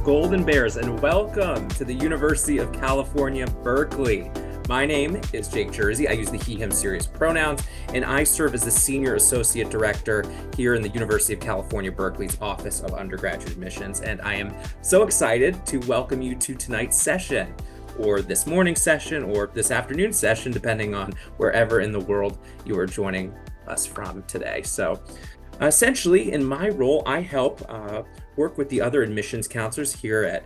Golden Bears, and welcome to the University of California, Berkeley. My name is Jake Jersey. I use the he, him serious pronouns, and I serve as the Senior Associate Director here in the University of California, Berkeley's Office of Undergraduate Admissions. And I am so excited to welcome you to tonight's session, or this morning session, or this afternoon session, depending on wherever in the world you are joining us from today. So essentially, in my role, I help work with the other admissions counselors here at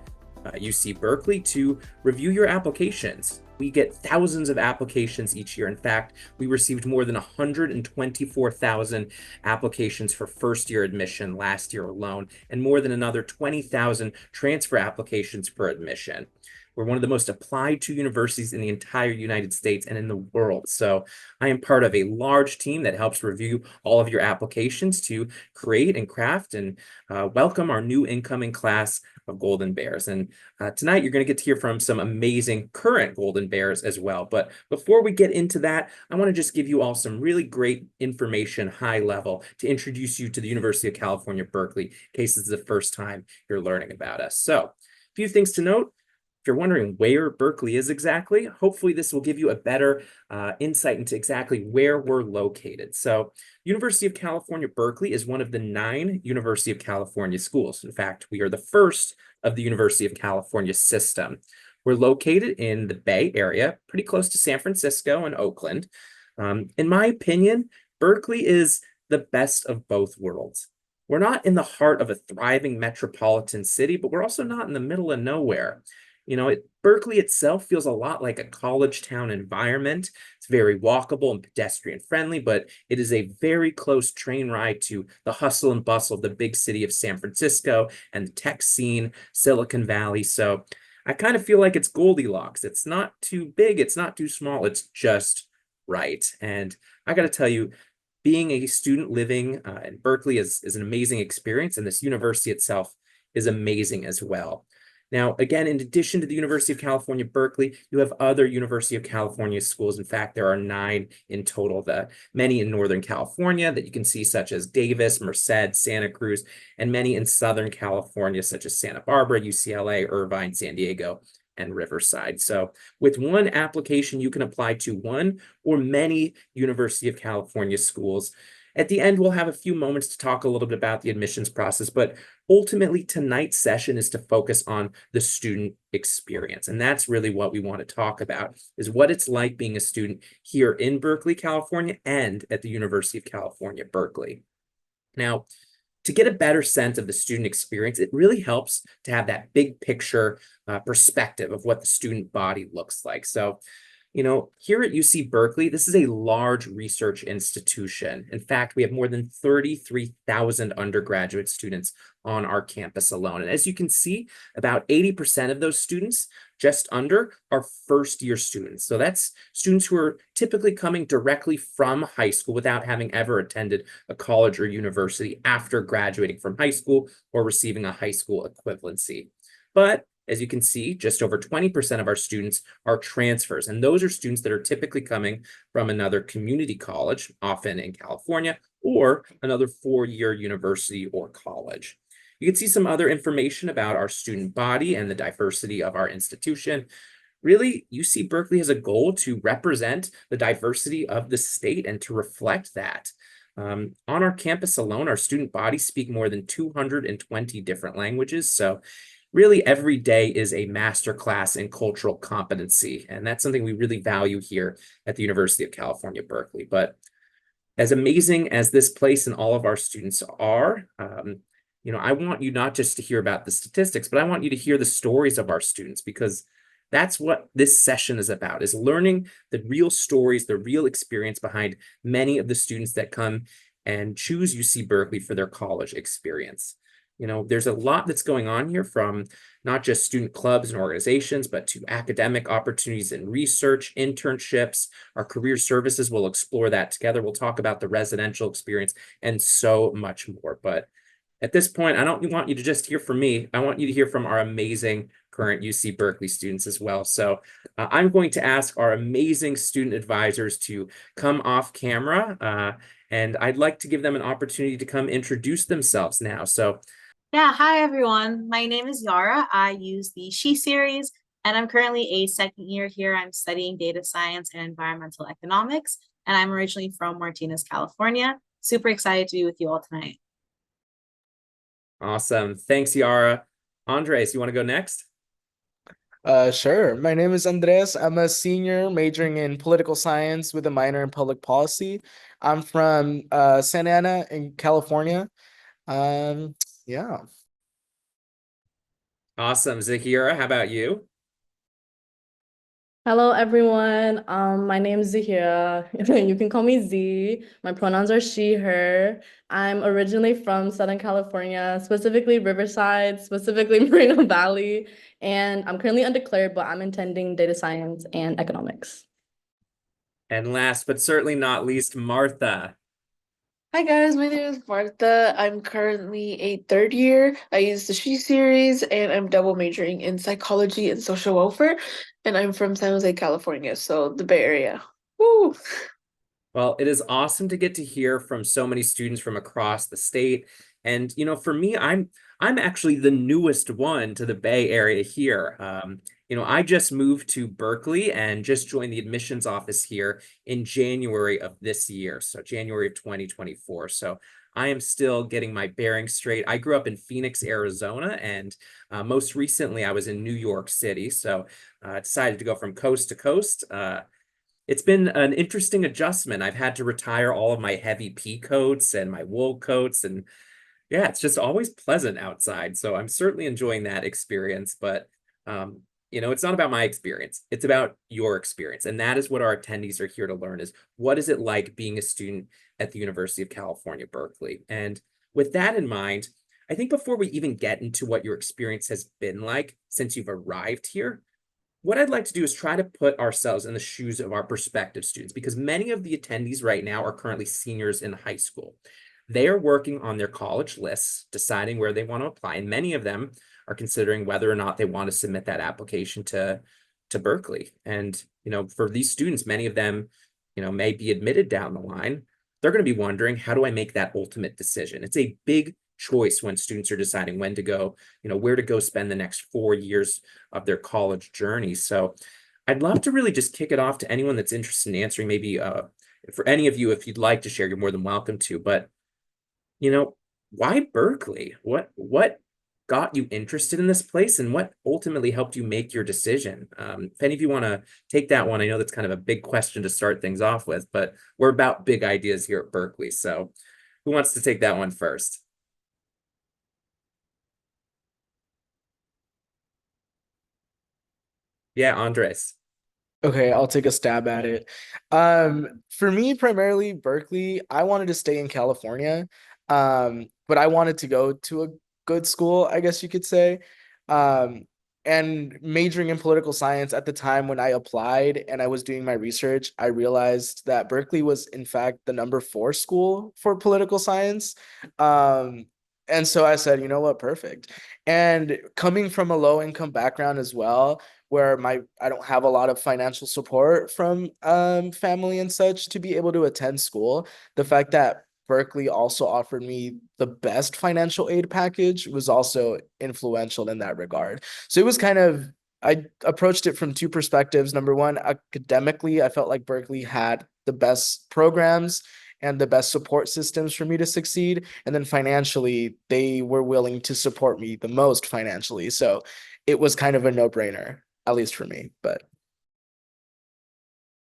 UC Berkeley to review your applications. We get thousands of applications each year. In fact, we received more than 124,000 applications for first-year admission last year alone, and more than another 20,000 transfer applications per admission. We're one of the most applied to universities in the entire United States and in the world. So I am part of a large team that helps review all of your applications to create and craft and welcome our new incoming class of Golden Bears. And tonight you're going to get to hear from some amazing current Golden Bears as well. But before we get into that, I want to just give you all some really great information, high level, to introduce you to the University of California, Berkeley, in case this is the first time you're learning about us. So a few things to note. If you're wondering where Berkeley is exactly, hopefully this will give you a better insight into exactly where we're located. So University of California, Berkeley is one of the 9 University of California schools. In fact, we are the first of the University of California system. We're located in the Bay Area, pretty close to San Francisco and Oakland. In my opinion, Berkeley is the best of both worlds. We're not in the heart of a thriving metropolitan city, but we're also not in the middle of nowhere. You know, Berkeley itself feels a lot like a college town environment. It's very walkable and pedestrian friendly, but it is a very close train ride to the hustle and bustle of the big city of San Francisco and the tech scene, Silicon Valley. So I kind of feel like it's Goldilocks. It's not too big, it's not too small, it's just right. And I got to tell you, being a student living in Berkeley is an amazing experience, and this university itself is amazing as well. Now, again, in addition to the University of California, Berkeley, you have other University of California schools. In fact, there are 9 in total, many in Northern California that you can see, such as Davis, Merced, Santa Cruz, and many in Southern California, such as Santa Barbara, UCLA, Irvine, San Diego, and Riverside. So with one application, you can apply to one or many University of California schools. At the end, we'll have a few moments to talk a little bit about the admissions process, but ultimately tonight's session is to focus on the student experience. And that's really what we want to talk about, is what it's like being a student here in Berkeley, California, and at the University of California, Berkeley. Now, to get a better sense of the student experience, it really helps to have that big picture perspective of what the student body looks like. So, you know, here at UC Berkeley, this is a large research institution. In fact, we have more than 33,000 undergraduate students on our campus alone. And as you can see, about 80% of those students, just under, are first-year students. So that's students who are typically coming directly from high school without having ever attended a college or university after graduating from high school or receiving a high school equivalency. But as you can see, just over 20% of our students are transfers, and those are students that are typically coming from another community college, often in California, or another 4-year university or college. You can see some other information about our student body and the diversity of our institution. Really, UC Berkeley has a goal to represent the diversity of the state and to reflect that. On our campus alone, our student body speak more than 220 different languages, so really, every day is a masterclass in cultural competency, and that's something we really value here at the University of California, Berkeley. But as amazing as this place and all of our students are, you know, I want you not just to hear about the statistics, but I want you to hear the stories of our students, because that's what this session is about, is learning the real stories, the real experience behind many of the students that come and choose UC Berkeley for their college experience. You know, there's a lot that's going on here, from not just student clubs and organizations, but to academic opportunities in research, internships. Our career services will explore that together. We'll talk about the residential experience and so much more. But at this point, I don't want you to just hear from me. I want you to hear from our amazing current UC Berkeley students as well. So I'm going to ask our amazing student advisors to come off camera, and I'd like to give them an opportunity to come introduce themselves now. So Yeah, hi everyone. My name is Yara. I use the She series, and I'm currently a second year here. I'm studying data science and environmental economics, and I'm originally from Martinez, California. Super excited to be with you all tonight. Awesome. Thanks, Yara. Andres, you want to go next? Sure. My name is Andres. I'm a senior majoring in political science with a minor in public policy. I'm from Santa Ana in California. Um, yeah. Awesome. Zahira, how about you? Hello, everyone. My name is Zahira. You can call me Z. My pronouns are she, her. I'm originally from Southern California, specifically Riverside, specifically Moreno Valley, and I'm currently undeclared, but I'm intending data science and economics. And last but certainly not least, Martha. Hi guys, my name is Martha. I'm currently a third year. I use the She series and I'm double majoring in psychology and social welfare. And I'm from San Jose, California, so the Bay Area. Woo! Well, it is awesome to get to hear from so many students from across the state. And for me, I'm actually the newest one to the Bay Area here. I just moved to Berkeley and just joined the admissions office here in January of this year, so January of 2024. So I am still getting my bearings straight. I grew up in Phoenix, Arizona, and most recently I was in New York City. So I decided to go from coast to coast. It's been an interesting adjustment. I've had to retire all of my heavy pea coats and my wool coats. And yeah, it's just always pleasant outside. So I'm certainly enjoying that experience. But, it's not about my experience. It's about your experience. And that is what our attendees are here to learn is what is it like being a student at the University of California, Berkeley? And with that in mind, I think before we even get into what your experience has been like since you've arrived here, what I'd like to do is try to put ourselves in the shoes of our prospective students because many of the attendees right now are currently seniors in high school. They are working on their college lists, deciding where they want to apply, and many of them are considering whether or not they want to submit that application to Berkeley. And for these students, many of them, may be admitted down the line. They're going to be wondering, how do I make that ultimate decision? It's a big choice when students are deciding when to go, where to go spend the next 4 years of their college journey. So I'd love to really just kick it off to anyone that's interested in answering. Maybe for any of you, if you'd like to share, you're more than welcome to. But you know, why Berkeley? What got you interested in this place, and what ultimately helped you make your decision? If any of you want to take that one, I know that's kind of a big question to start things off with, but we're about big ideas here at Berkeley. So who wants to take that one first? Yeah, Andres. Okay, I'll take a stab at it. For me, primarily Berkeley, I wanted to stay in California. But I wanted to go to a good school, I guess you could say. Um, and majoring in political science at the time when I applied and I was doing my research, I realized that Berkeley was in fact the number four school for political science. Um, and so I said, you know what, perfect. And coming from a low income background as well, where my I don't have a lot of financial support from family and such to be able to attend school. The fact that Berkeley also offered me the best financial aid package was also influential in that regard. So it was kind of I approached it from two perspectives. Number one, academically, I felt like Berkeley had the best programs and the best support systems for me to succeed. And then financially, they were willing to support me the most financially. So it was kind of a no-brainer, at least for me. But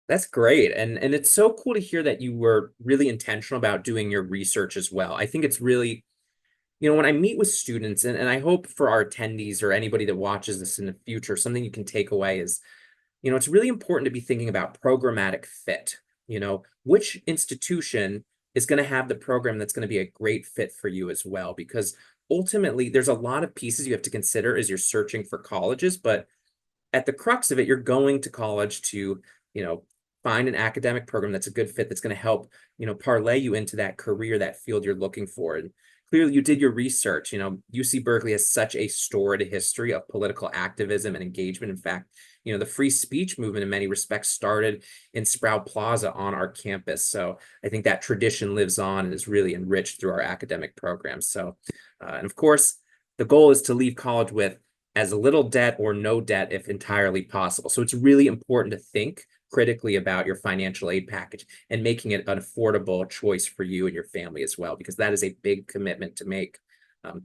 That's great. And it's so cool to hear that you were really intentional about doing your research as well. I think it's really, when I meet with students, and I hope for our attendees or anybody that watches this in the future, something you can take away is, it's really important to be thinking about programmatic fit. Which institution is going to have the program that's going to be a great fit for you as well, because ultimately there's a lot of pieces you have to consider as you're searching for colleges, but at the crux of it, you're going to college to, you know, find an academic program that's a good fit that's going to help, parlay you into that career, that field you're looking for. And clearly you did your research. UC Berkeley has such a storied history of political activism and engagement. In fact, the free speech movement in many respects started in Sprout Plaza on our campus. So I think that tradition lives on and is really enriched through our academic programs. So, and of course, the goal is to leave college with as little debt or no debt if entirely possible. So it's really important to think critically about your financial aid package and making it an affordable choice for you and your family as well, because that is a big commitment to make.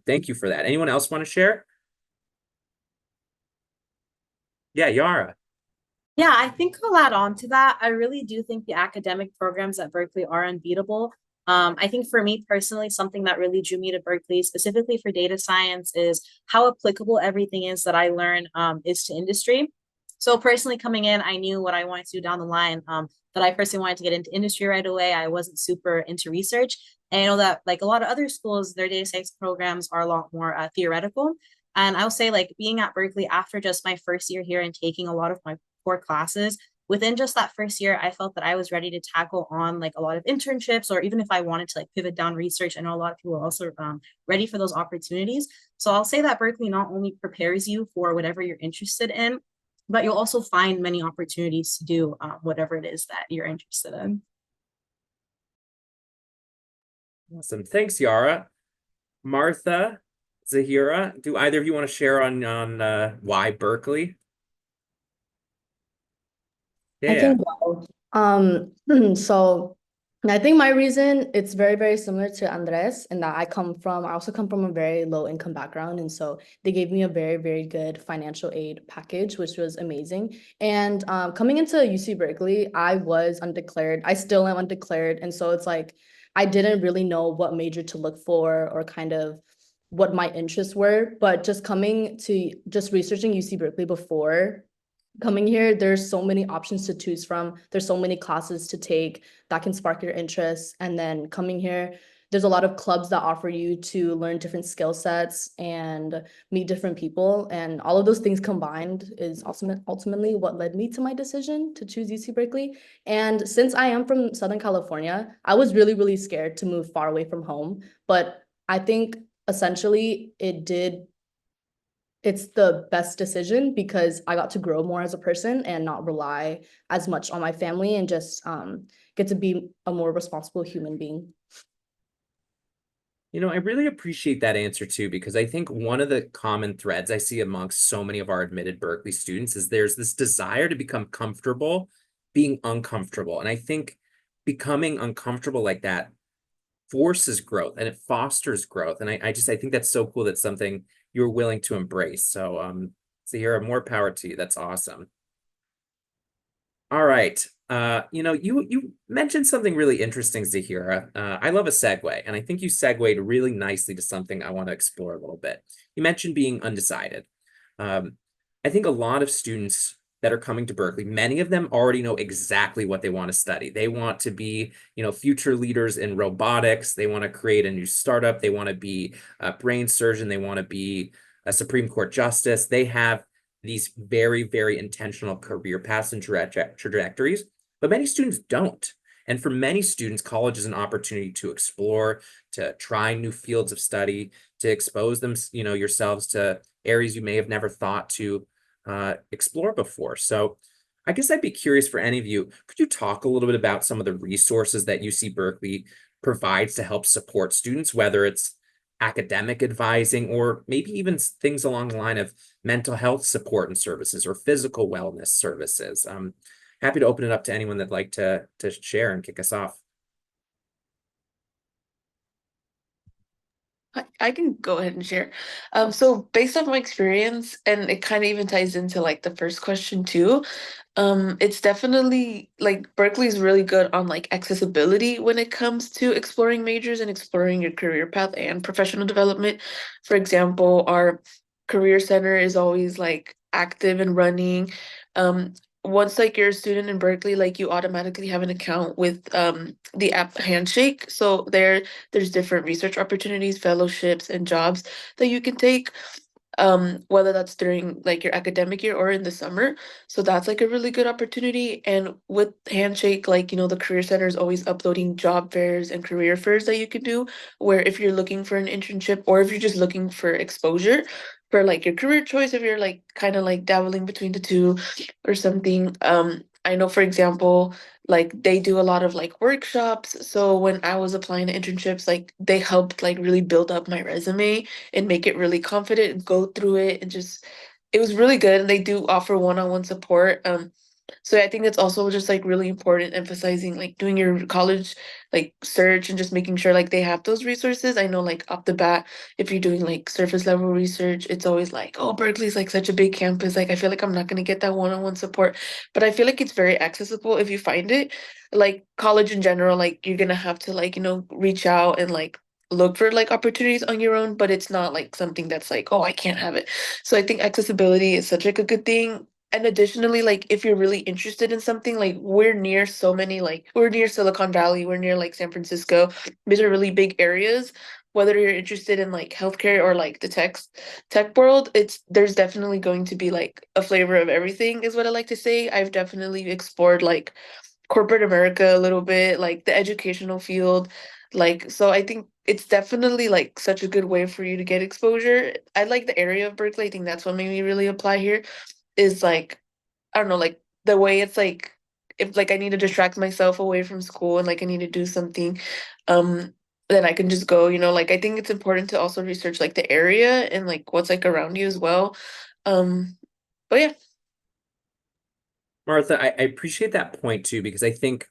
Thank you for that. Anyone else want to share? Yeah, Yara. Yeah, I think I'll add on to that. I really do think the academic programs at Berkeley are unbeatable. I think for me personally, something that really drew me to Berkeley, specifically for data science, is how applicable everything is that I learn is to industry. So personally coming in, I knew what I wanted to do down the line. That I personally wanted to get into industry right away. I wasn't super into research. And I know that like a lot of other schools, their data science programs are a lot more theoretical. And I'll say like being at Berkeley after just my first year here and taking a lot of my core classes, within just that first year, I felt that I was ready to tackle on like a lot of internships, or even if I wanted to like pivot down research. I know a lot of people are also ready for those opportunities. So I'll say that Berkeley not only prepares you for whatever you're interested in, but you'll also find many opportunities to do whatever it is that you're interested in. Awesome. Thanks, Yara. Martha, Zahira, do either of you want to share on why Berkeley? I Yeah. can go. So I think my reason it's very, very similar to Andres in that I also come from a very low income background. And so they gave me a very, very good financial aid package, which was amazing. And coming into UC Berkeley, I was undeclared. I still am undeclared. And so it's like, I didn't really know what major to look for or kind of what my interests were. But just researching UC Berkeley before coming here, there's so many options to choose from. There's so many classes to take that can spark your interest. And then coming here, there's a lot of clubs that offer you to learn different skill sets and meet different people. And all of those things combined is ultimately what led me to my decision to choose UC Berkeley. And since I am from Southern California, I was really, really scared to move far away from home. But I think essentially it's the best decision because I got to grow more as a person and not rely as much on my family and just get to be a more responsible human being. You know, I really appreciate that answer too, because I think one of the common threads I see amongst so many of our admitted Berkeley students is there's this desire to become comfortable being uncomfortable. And I think becoming uncomfortable like that forces growth and it fosters growth. And I think that's so cool. That's something you're willing to embrace. So you're more power to you. That's awesome. All right. You mentioned something really interesting, Zahira. I love a segue, and I think you segued really nicely to something I want to explore a little bit. You mentioned being undecided. I think a lot of students that are coming to Berkeley, many of them already know exactly what they want to study. They want to be, future leaders in robotics. They want to create a new startup. They want to be a brain surgeon. They want to be a Supreme Court justice. They have these very, very intentional career paths and trajectories, but many students don't. And for many students, college is an opportunity to explore, to try new fields of study, to expose them, yourselves to areas you may have never thought to explore before. So I guess I'd be curious for any of you, could you talk a little bit about some of the resources that UC Berkeley provides to help support students, whether it's academic advising or maybe even things along the line of mental health support and services or physical wellness services? Happy to open it up to anyone that'd like to share and kick us off. I can go ahead and share. So based off my experience, and it kind of even ties into like the first question too, it's definitely like Berkeley is really good on like accessibility when it comes to exploring majors and exploring your career path and professional development. For example, our career center is always like active and running. Once like you're a student in Berkeley, like you automatically have an account with the app Handshake. So there's different research opportunities, fellowships, and jobs that you can take, whether that's during like your academic year or in the summer. So that's like a really good opportunity. And with Handshake, like, the Career Center is always uploading job fairs and career fairs that you can do, where if you're looking for an internship or if you're just looking for exposure for like your career choice, if you're like kind of like dabbling between the two or something, I know, for example, like they do a lot of like workshops. So when I was applying to internships, like they helped like really build up my resume and make it really confident and go through it and just it was really good. And they do offer one-on-one support. So I think it's also just like really important emphasizing like doing your college like search and just making sure like they have those resources. I know like off the bat, if you're doing like surface level research, it's always like, oh, Berkeley's like such a big campus. Like I feel like I'm not gonna get that one-on-one support. But I feel like it's very accessible if you find it. Like college in general, like you're gonna have to like, reach out and like look for like opportunities on your own, but it's not like something that's like, oh, I can't have it. So I think accessibility is such like a good thing. And additionally, like if you're really interested in something, like we're near so many, like we're near Silicon Valley, we're near like San Francisco. These are really big areas. Whether you're interested in like healthcare or like the tech world, there's definitely going to be like a flavor of everything, is what I like to say. I've definitely explored like corporate America a little bit, like the educational field. Like, so I think it's definitely like such a good way for you to get exposure. I like the area of Berkeley. I think that's what made me really apply here is like, I don't know, like the way it's like if like I need to distract myself away from school and like I need to do something, um, then I can just go, like I think it's important to also research like the area and like what's like around you as well. But yeah. Martha, I appreciate that point too, because I think,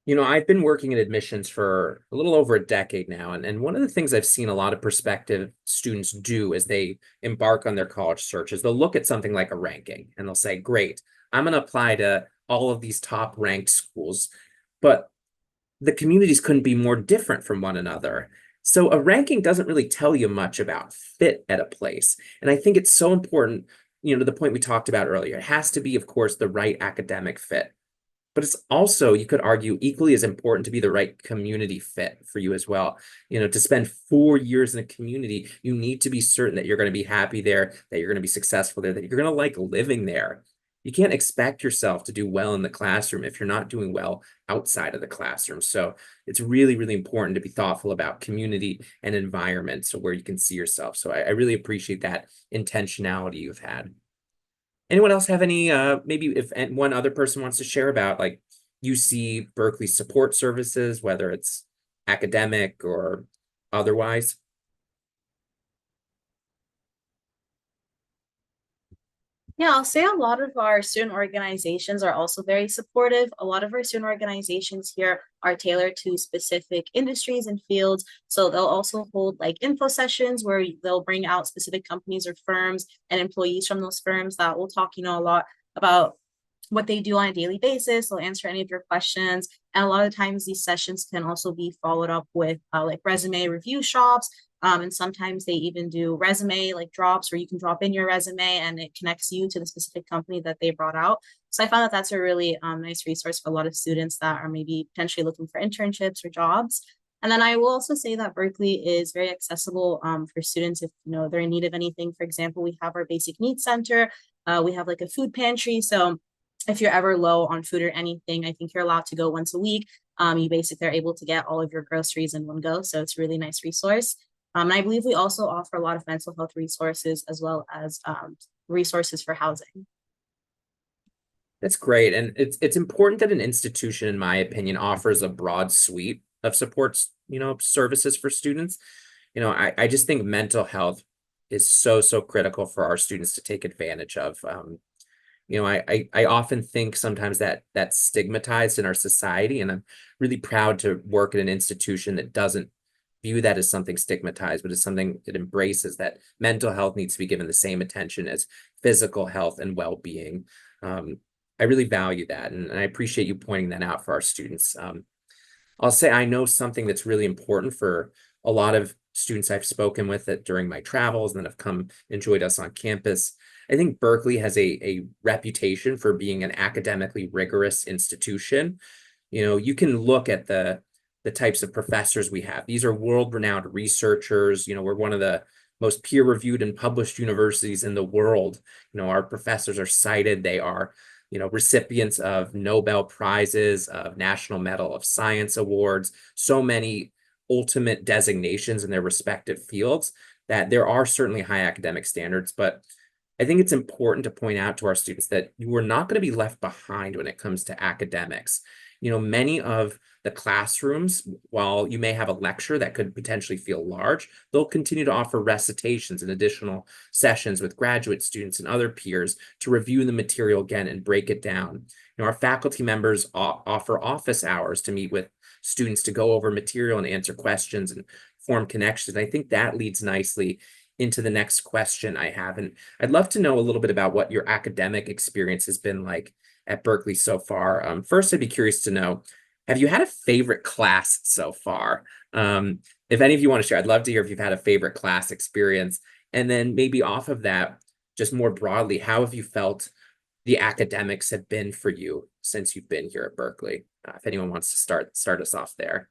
I've been working in admissions for a little over a decade now. And one of the things I've seen a lot of prospective students do as they embark on their college search is they'll look at something like a ranking and they'll say, great, I'm going to apply to all of these top ranked schools, but the communities couldn't be more different from one another. So a ranking doesn't really tell you much about fit at a place. And I think it's so important, to the point we talked about earlier. It has to be, of course, the right academic fit. But it's also, you could argue, equally as important to be the right community fit for you as well. To spend 4 years in a community, you need to be certain that you're going to be happy there, that you're going to be successful there, that you're going to like living there. You can't expect yourself to do well in the classroom if you're not doing well outside of the classroom. So it's really, really important to be thoughtful about community and environment, so where you can see yourself. So I really appreciate that intentionality you've had. Anyone else have any, maybe if one other person wants to share about like UC Berkeley support services, whether it's academic or otherwise? Yeah, I'll say a lot of our student organizations are also very supportive. A lot of our student organizations here are tailored to specific industries and fields. So they'll also hold like info sessions where they'll bring out specific companies or firms and employees from those firms that will talk, a lot about what they do on a daily basis. They'll answer any of your questions. And a lot of times these sessions can also be followed up with like resume review shops. And sometimes they even do resume like drops where you can drop in your resume and it connects you to the specific company that they brought out. So I found that that's a really nice resource for a lot of students that are maybe potentially looking for internships or jobs. And then I will also say that Berkeley is very accessible for students if they're in need of anything. For example, we have our basic needs center. We have like a food pantry. So if you're ever low on food or anything, I think you're allowed to go once a week. You basically are able to get all of your groceries in one go. So it's a really nice resource. And I believe we also offer a lot of mental health resources as well as resources for housing. That's great. And it's important that an institution, in my opinion, offers a broad suite of supports, services for students. I just think mental health is so, so critical for our students to take advantage of. I often think sometimes that that's stigmatized in our society, and I'm really proud to work at an institution that doesn't view that as something stigmatized, but as something that embraces that mental health needs to be given the same attention as physical health and well-being. I really value that, and I appreciate you pointing that out for our students. I'll say I know something that's really important for a lot of students I've spoken with that during my travels and that have come enjoyed us on campus. I think Berkeley has a reputation for being an academically rigorous institution. You can look at the types of professors we have. These are world-renowned researchers. We're one of the most peer-reviewed and published universities in the world. Our professors are cited. They are, recipients of Nobel Prizes, of National Medal of Science awards, so many ultimate designations in their respective fields that there are certainly high academic standards, but I think it's important to point out to our students that you are not going to be left behind when it comes to academics. Many of the classrooms, while you may have a lecture that could potentially feel large, they'll continue to offer recitations and additional sessions with graduate students and other peers to review the material again and break it down. Our faculty members offer office hours to meet with students to go over material and answer questions and form connections. I think that leads nicely into the next question I have. And I'd love to know a little bit about what your academic experience has been like at Berkeley so far. First, I'd be curious to know, have you had a favorite class so far? If any of you want to share, I'd love to hear if you've had a favorite class experience. And then maybe off of that, just more broadly, how have you felt the academics have been for you since you've been here at Berkeley? If anyone wants to start us off there.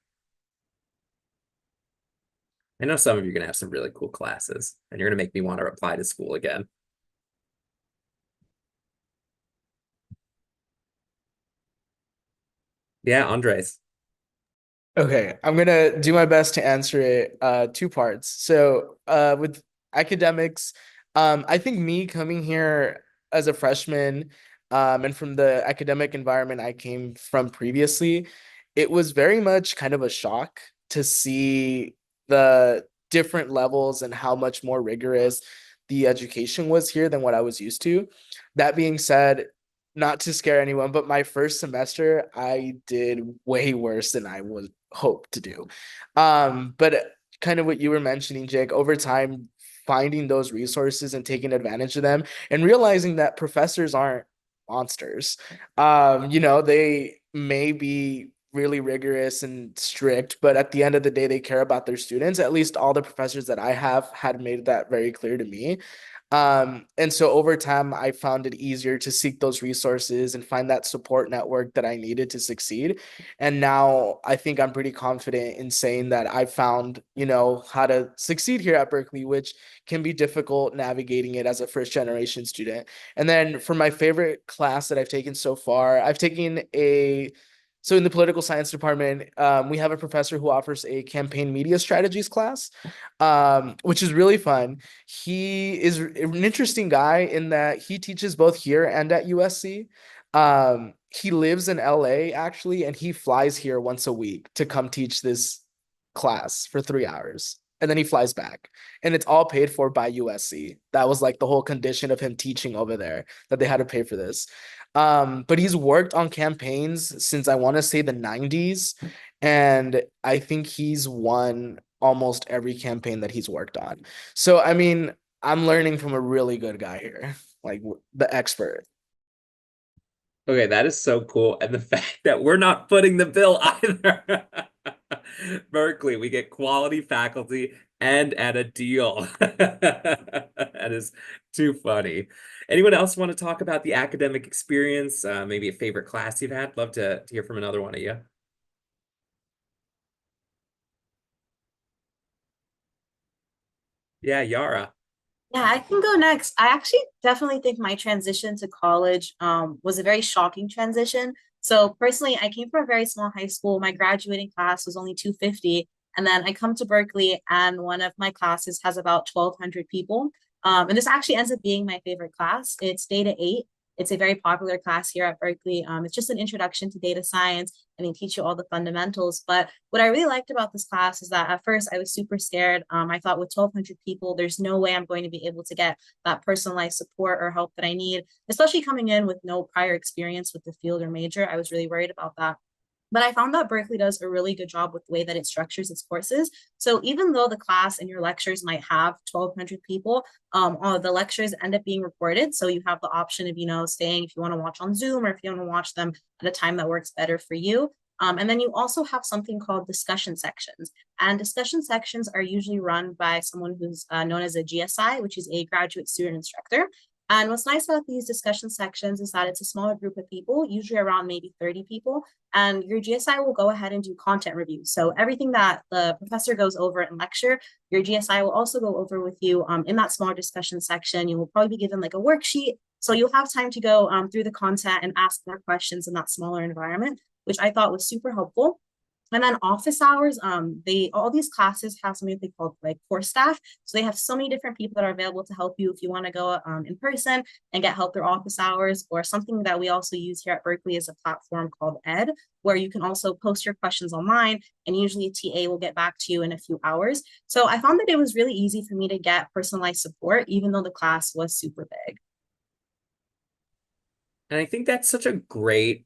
I know some of you are going to have some really cool classes, and you're going to make me want to apply to school again. Yeah, Andres. Okay, I'm gonna do my best to answer it two parts. So with academics, I think me coming here as a freshman, and from the academic environment I came from previously, it was very much kind of a shock to see the different levels and how much more rigorous the education was here than what I was used to. That being said, not to scare anyone, but my first semester I did way worse than I would hope to do. But kind of what you were mentioning, Jake, over time, finding those resources and taking advantage of them and realizing that professors aren't monsters. They may be really rigorous and strict, but at the end of the day, they care about their students. At least all the professors that I have had made that very clear to me. And so over time, I found it easier to seek those resources and find that support network that I needed to succeed. And now I think I'm pretty confident in saying that I found, how to succeed here at Berkeley, which can be difficult navigating it as a first generation student. And then for my favorite class that I've taken so far, so in the political science department, we have a professor who offers a campaign media strategies class, which is really fun. He is an interesting guy in that he teaches both here and at USC. He lives in LA actually, and he flies here once a week to come teach this class for 3 hours. And then he flies back, and it's all paid for by USC. That was like the whole condition of him teaching over there, that they had to pay for this. But he's worked on campaigns since I want to say the 90s. And I think he's won almost every campaign that he's worked on. So, I mean, I'm learning from a really good guy here, like the expert. Okay, that is so cool. And the fact that we're not footing the bill either. Berkeley, we get quality faculty and at a deal. That is too funny. Anyone else want to talk about the academic experience? Maybe a favorite class you've had? Love to hear from another one of you. Yeah, Yara. Yeah, I can go next. I actually definitely think my transition to college was a very shocking transition. So personally, I came from a very small high school. My graduating class was only 250. And then I come to Berkeley and one of my classes has about 1,200 people. And this actually ends up being my favorite class. It's Data 8. It's a very popular class here at Berkeley. It's just an introduction to data science and they teach you all the fundamentals. But what I really liked about this class is that at first I was super scared. I thought with 1,200 people, there's no way I'm going to be able to get that personalized support or help that I need, especially coming in with no prior experience with the field or major. I was really worried about that. But I found that Berkeley does a really good job with the way that it structures its courses. So even though the class and your lectures might have 1,200 people, all the lectures end up being recorded. So you have the option of, staying if you want to watch on Zoom or if you want to watch them at a time that works better for you. And then you also have something called discussion sections. And discussion sections are usually run by someone who's known as a GSI, which is a graduate student instructor. And what's nice about these discussion sections is that it's a smaller group of people, usually around maybe 30 people, and your GSI will go ahead and do content reviews. So everything that the professor goes over in lecture, your GSI will also go over with you in that smaller discussion section. You will probably be given like a worksheet. So you'll have time to go through the content and ask more questions in that smaller environment, which I thought was super helpful. And then office hours, all these classes have something they call like core staff. So they have so many different people that are available to help you if you want to go in person and get help through office hours, or something that we also use here at Berkeley is a platform called Ed, where you can also post your questions online, and usually a TA will get back to you in a few hours. So I found that it was really easy for me to get personalized support, even though the class was super big. And I think that's such a great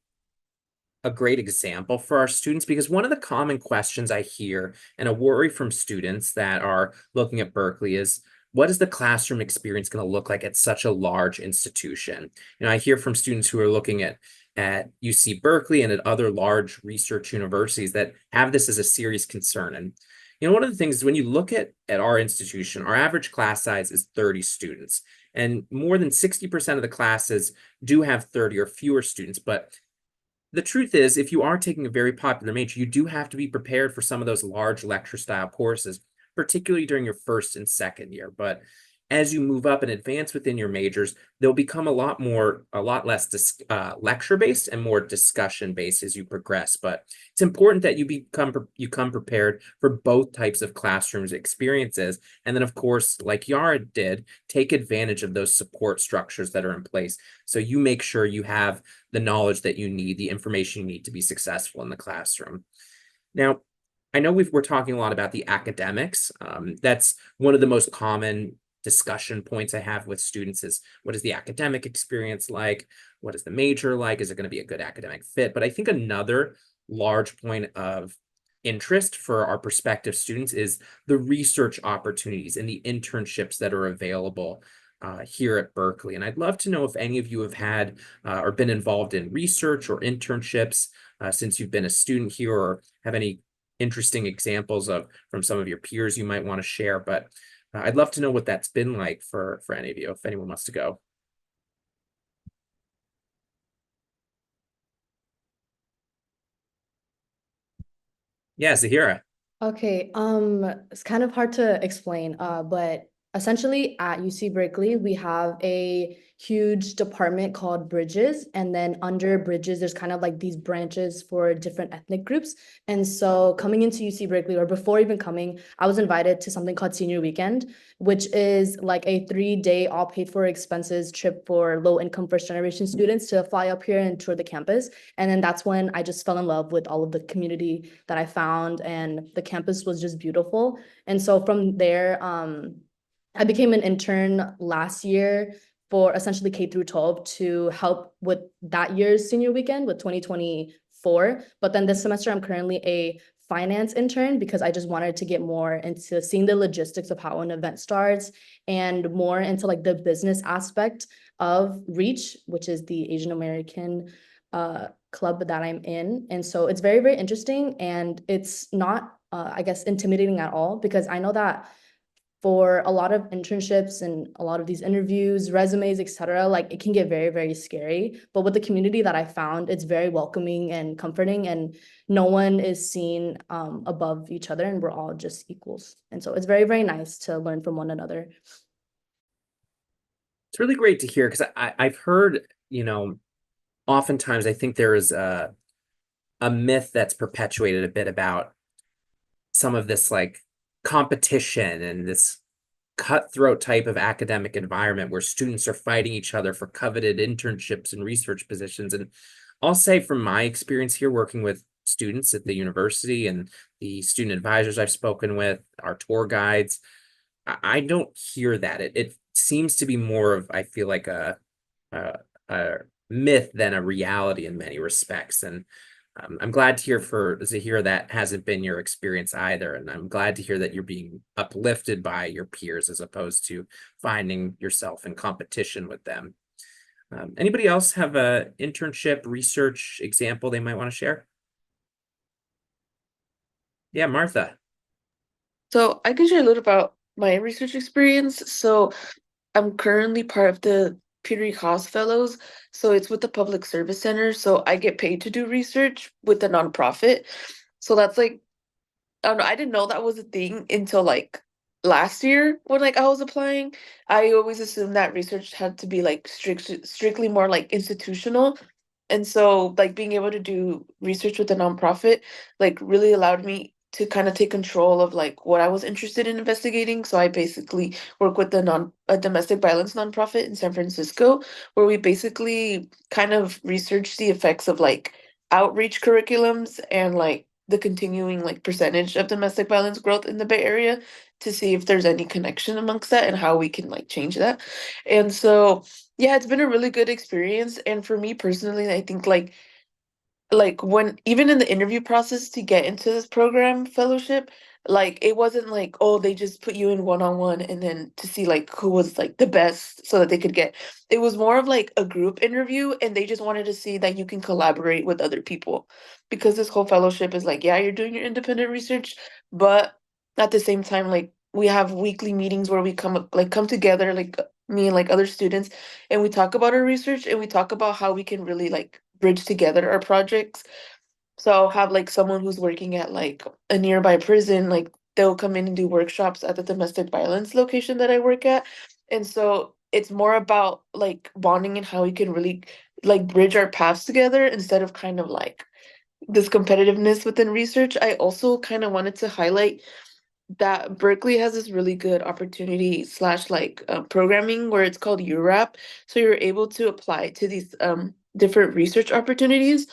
example for our students, because one of the common questions I hear and a worry from students that are looking at Berkeley is, what is the classroom experience going to look like at such a large institution? I hear from students who are looking at UC Berkeley and at other large research universities that have this as a serious concern. And one of the things is, when you look at our institution, our average class size is 30 students, and more than 60% of the classes do have 30 or fewer students. But the truth is, if you are taking a very popular major, you do have to be prepared for some of those large lecture style courses, particularly during your first and second year. But as you move up and advance within your majors, they'll become a lot less lecture based and more discussion based as you progress. But it's important that you come prepared for both types of classrooms experiences. And then, of course, like Yara did, take advantage of those support structures that are in place. So you make sure you have the knowledge that you need, the information you need to be successful in the classroom. Now, I know we're talking a lot about the academics. That's one of the most common discussion points I have with students is, what is the academic experience like? What is the major like? Is it going to be a good academic fit? But I think another large point of interest for our prospective students is the research opportunities and the internships that are available here at Berkeley. And I'd love to know if any of you have had or been involved in research or internships since you've been a student here, or have any interesting examples from some of your peers you might want to share. But I'd love to know what that's been like for any of you, if anyone wants to go. Yeah, Zahira. Okay, it's kind of hard to explain, but essentially at UC Berkeley, we have a huge department called Bridges, and then under Bridges, there's kind of like these branches for different ethnic groups. And so coming into UC Berkeley, or before even coming, I was invited to something called Senior Weekend, which is like a 3-day all paid for expenses trip for low-income first-generation students to fly up here and tour the campus. And then that's when I just fell in love with all of the community that I found, and the campus was just beautiful. And so from there, I became an intern last year for essentially K through 12 to help with that year's senior weekend with 2024. But then this semester, I'm currently a finance intern because I just wanted to get more into seeing the logistics of how an event starts and more into like the business aspect of REACH, which is the Asian American club that I'm in. And so it's very, very interesting, and it's not, I guess, intimidating at all, because I know that for a lot of internships and a lot of these interviews, resumes, etc., like it can get very, very scary. But with the community that I found, it's very welcoming and comforting, and no one is seen above each other, and we're all just equals. And so it's very, very nice to learn from one another. It's really great to hear, because I've heard, oftentimes I think there is a myth that's perpetuated a bit about some of this like competition and this cutthroat type of academic environment where students are fighting each other for coveted internships and research positions. And I'll say, from my experience here working with students at the university and the student advisors I've spoken with, our tour guides, I don't hear that. It seems to be more of, I feel like, a myth than a reality in many respects. And I'm glad to hear for Zahira that hasn't been your experience either. And I'm glad to hear that you're being uplifted by your peers as opposed to finding yourself in competition with them. Anybody else have an internship research example they might want to share? Yeah, Martha. So I can share a little about my research experience. So I'm currently part of the Peter Haas Fellows. So it's with the Public Service Center. So I get paid to do research with a nonprofit. So that's like, I don't know, I didn't know that was a thing until like last year when like I was applying. I always assumed that research had to be like strictly more like institutional. And so like being able to do research with a nonprofit like really allowed me to kind of take control of like what I was interested in investigating. So I basically work with a domestic violence nonprofit in San Francisco, where we basically kind of research the effects of like outreach curriculums and like the continuing like percentage of domestic violence growth in the Bay Area to see if there's any connection amongst that and how we can like change that. And so yeah, it's been a really good experience. And for me personally, I think like when even in the interview process to get into this program fellowship, like it wasn't like, oh, they just put you in one-on-one and then to see like who was like the best so that they could get. It was more of like a group interview and they just wanted to see that you can collaborate with other people. Because this whole fellowship is like, yeah, you're doing your independent research, but at the same time, like we have weekly meetings where we come together, like me and like other students, and we talk about our research and we talk about how we can really like bridge together our projects. So I'll have like someone who's working at like a nearby prison, like they'll come in and do workshops at the domestic violence location that I work at. And so it's more about like bonding and how we can really like bridge our paths together instead of kind of like this competitiveness within research. I also kind of wanted to highlight that Berkeley has this really good opportunity slash like programming where it's called URAP. So you're able to apply to these different research opportunities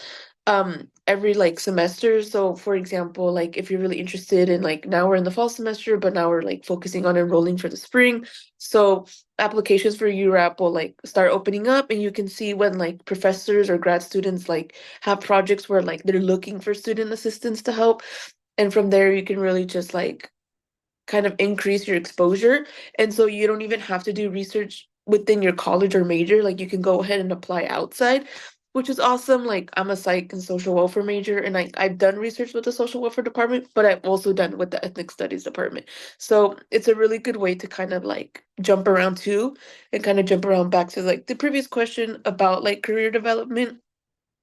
every like semester. So for example, like if you're really interested in like now we're in the fall semester, but now we're like focusing on enrolling for the spring. So applications for URAP will like start opening up and you can see when like professors or grad students like have projects where like they're looking for student assistants to help. And from there you can really just like kind of increase your exposure. And so you don't even have to do research within your college or major. Like you can go ahead and apply outside, which is awesome. Like I'm a psych and social welfare major, and I've done research with the social welfare department, but I've also done with the ethnic studies department. So it's a really good way to kind of like jump around too, and kind of jump around back to like the previous question about like career development.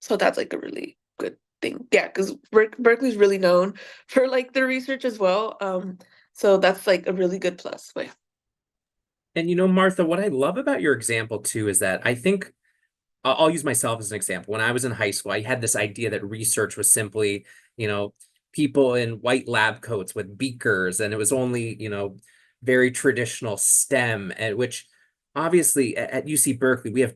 So that's like a really good thing. Yeah, because Berkeley's really known for like their research as well. So that's like a really good plus. But yeah. And you know, Martha, what I love about your example too is that I think I'll use myself as an example. When I was in high school, I had this idea that research was simply, you know, people in white lab coats with beakers, and it was only, you know, very traditional STEM, and which obviously at UC Berkeley, we have,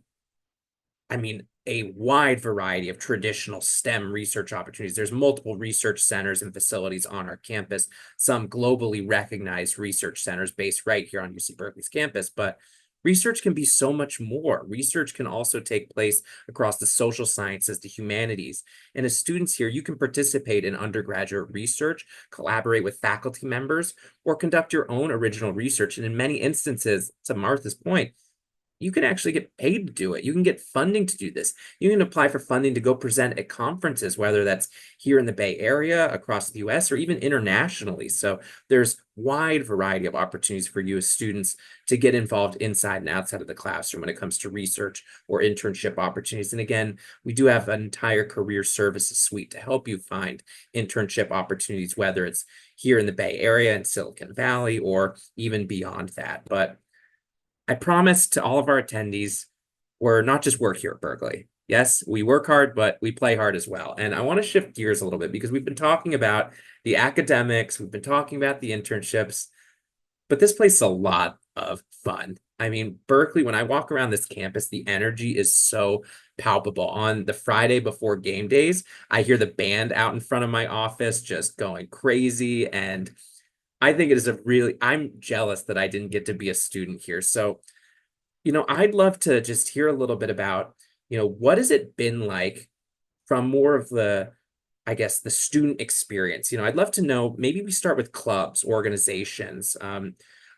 I mean, a wide variety of traditional STEM research opportunities. There's multiple research centers and facilities on our campus, some globally recognized research centers based right here on UC Berkeley's campus, but research can be so much more. Research can also take place across the social sciences, the humanities. And as students here, you can participate in undergraduate research, collaborate with faculty members, or conduct your own original research. And in many instances, to Martha's point, you can actually get paid to do it. You can get funding to do this. You can apply for funding to go present at conferences, whether that's here in the Bay Area, across the US, or even internationally. So there's wide variety of opportunities for you as students to get involved inside and outside of the classroom when it comes to research or internship opportunities. And again, we do have an entire career services suite to help you find internship opportunities, whether it's here in the Bay Area in Silicon Valley or even beyond that. But I promise to all of our attendees, we're not just work here at Berkeley. Yes, we work hard, but we play hard as well. And I want to shift gears a little bit because we've been talking about the academics, we've been talking about the internships, but this place is a lot of fun. I mean, Berkeley, when I walk around this campus, the energy is so palpable. On the Friday before game days, I hear the band out in front of my office just going crazy. And I think it is I'm jealous that I didn't get to be a student here. So, you know, I'd love to just hear a little bit about, you know, what has it been like from more of the, I guess, the student experience? You know, I'd love to know, maybe we start with clubs, organizations.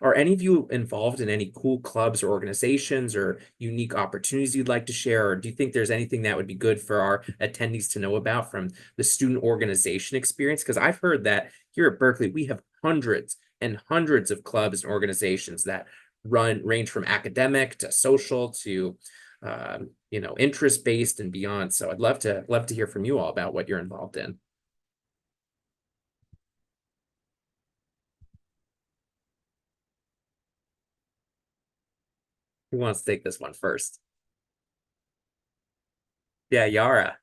Are any of you involved in any cool clubs or organizations or unique opportunities you'd like to share? Or do you think there's anything that would be good for our attendees to know about from the student organization experience? Because I've heard that here at Berkeley, we have hundreds and hundreds of clubs and organizations that range from academic to social to you know, interest based and beyond. So I'd love to hear from you all about what you're involved in. Who wants to take this one first? Yeah, Yara.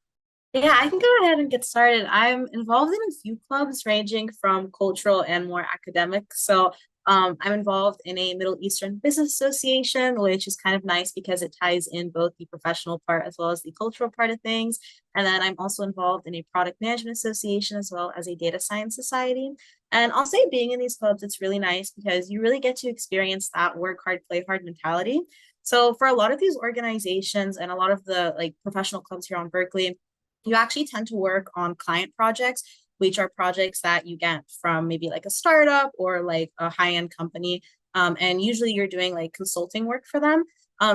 Yeah, I can go ahead and get started. I'm involved in a few clubs ranging from cultural and more academic. So I'm involved in a Middle Eastern Business Association, which is kind of nice because it ties in both the professional part as well as the cultural part of things. And then I'm also involved in a product management association as well as a data science society. And I'll say being in these clubs, it's really nice because you really get to experience that work hard, play hard mentality. So for a lot of these organizations and a lot of the like professional clubs here on Berkeley, you actually tend to work on client projects, which are projects that you get from maybe like a startup or like a high-end company. And usually you're doing like consulting work for them.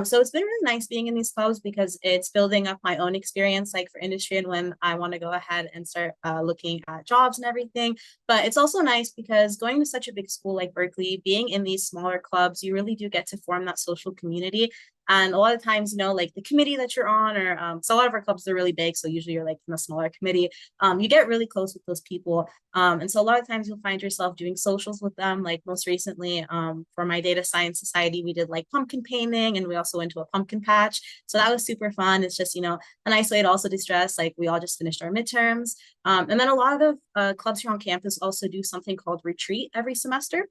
So it's been really nice being in these clubs because it's building up my own experience, like for industry and when I want to go ahead and start looking at jobs and everything. But it's also nice because going to such a big school like Berkeley, being in these smaller clubs, you really do get to form that social community. And a lot of times, like the committee that you're on, or so a lot of our clubs are really big. So usually you're like in a smaller committee. You get really close with those people. And so a lot of times you'll find yourself doing socials with them. Like most recently, for my data science society, we did like pumpkin painting and we also went to a pumpkin patch. So that was super fun. It's just, a nice way to also distress. Like we all just finished our midterms. And then a lot of clubs here on campus also do something called retreat every semester.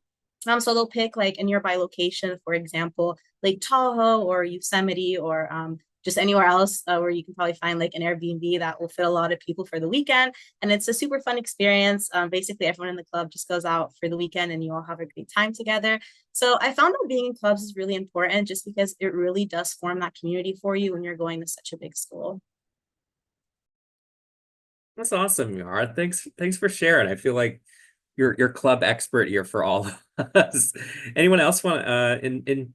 So they'll pick like a nearby location, for example, Lake Tahoe or Yosemite or just anywhere else where you can probably find like an Airbnb that will fit a lot of people for the weekend. And it's a super fun experience. Basically, everyone in the club just goes out for the weekend and you all have a great time together. So I found that being in clubs is really important just because it really does form that community for you when you're going to such a big school. That's awesome, Yara. Thanks for sharing. I feel like you're club expert here for all of us. Anyone else want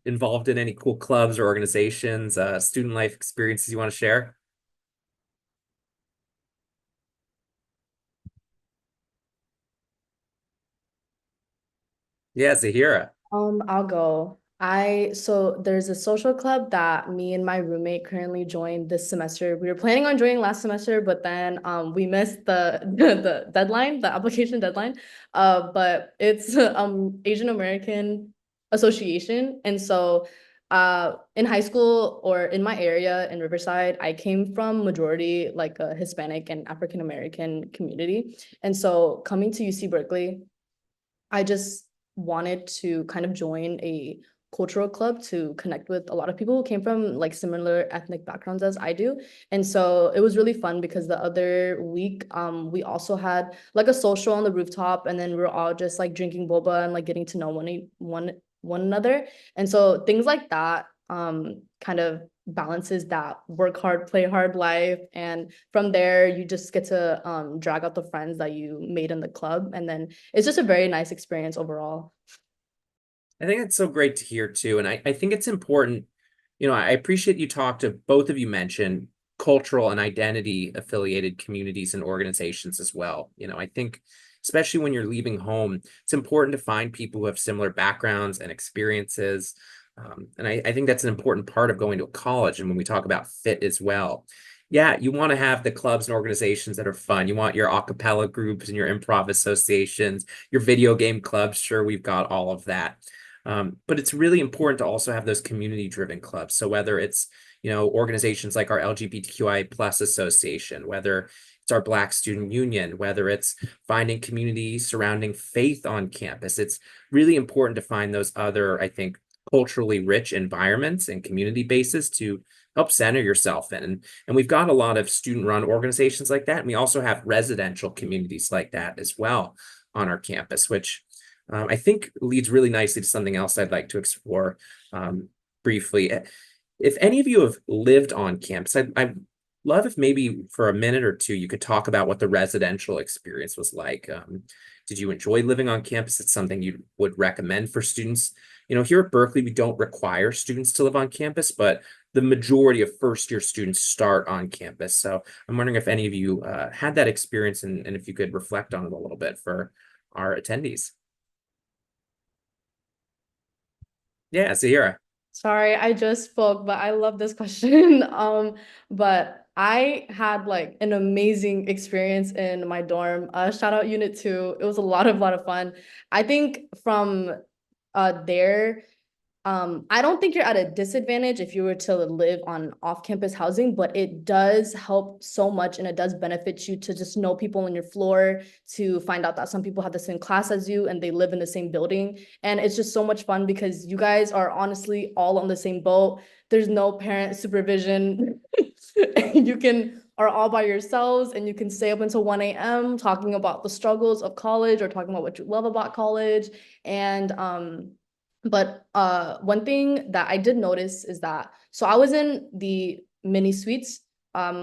involved in any cool clubs or organizations, student life experiences you want to share? Yeah, Zahira. I'll go. So there's a social club that me and my roommate currently joined this semester. We were planning on joining last semester, but then we missed the deadline, the application deadline. But it's Asian American Association. And so in high school or in my area in Riverside, I came from majority like a Hispanic and African American community. And so coming to UC Berkeley, I just wanted to kind of join a cultural club to connect with a lot of people who came from like similar ethnic backgrounds as I do. And so it was really fun because the other week we also had like a social on the rooftop, and then we were all just like drinking boba and like getting to know one another. And so things like that kind of balances that work hard, play hard life. And from there, you just get to drag out the friends that you made in the club. And then it's just a very nice experience overall. I think it's so great to hear too. And I think it's important, I appreciate you talked to both of you mentioned cultural and identity affiliated communities and organizations as well. I think especially when you're leaving home, it's important to find people who have similar backgrounds and experiences. And I think that's an important part of going to a college. And when we talk about fit as well, yeah, you want to have the clubs and organizations that are fun. You want your a cappella groups and your improv associations, your video game clubs. Sure, we've got all of that. But it's really important to also have those community-driven clubs. So whether it's, organizations like our LGBTQI plus association, whether it's our Black Student Union, whether it's finding community surrounding faith on campus, it's really important to find those other, I think, culturally rich environments and community bases to help center yourself in. And we've got a lot of student-run organizations like that. And we also have residential communities like that as well on our campus, which I think leads really nicely to something else I'd like to explore briefly. If any of you have lived on campus, I'd love if maybe for a minute or two you could talk about what the residential experience was like. Did you enjoy living on campus? It's something you would recommend for students. Here at Berkeley, we don't require students to live on campus, but the majority of first-year students start on campus. So I'm wondering if any of you had that experience and if you could reflect on it a little bit for our attendees. Yeah, Zahira. Sorry, I just spoke, but I love this question. But I had like an amazing experience in my dorm. Shout out Unit 2. It was a lot of fun. I think from there, I don't think you're at a disadvantage if you were to live on off-campus housing, but it does help so much and it does benefit you to just know people on your floor, to find out that some people have the same class as you and they live in the same building. And it's just so much fun because you guys are honestly all on the same boat. There's no parent supervision. You are all by yourselves and you can stay up until 1 a.m. talking about the struggles of college or talking about what you love about college. And but one thing that I did notice is that, so I was in the mini suites,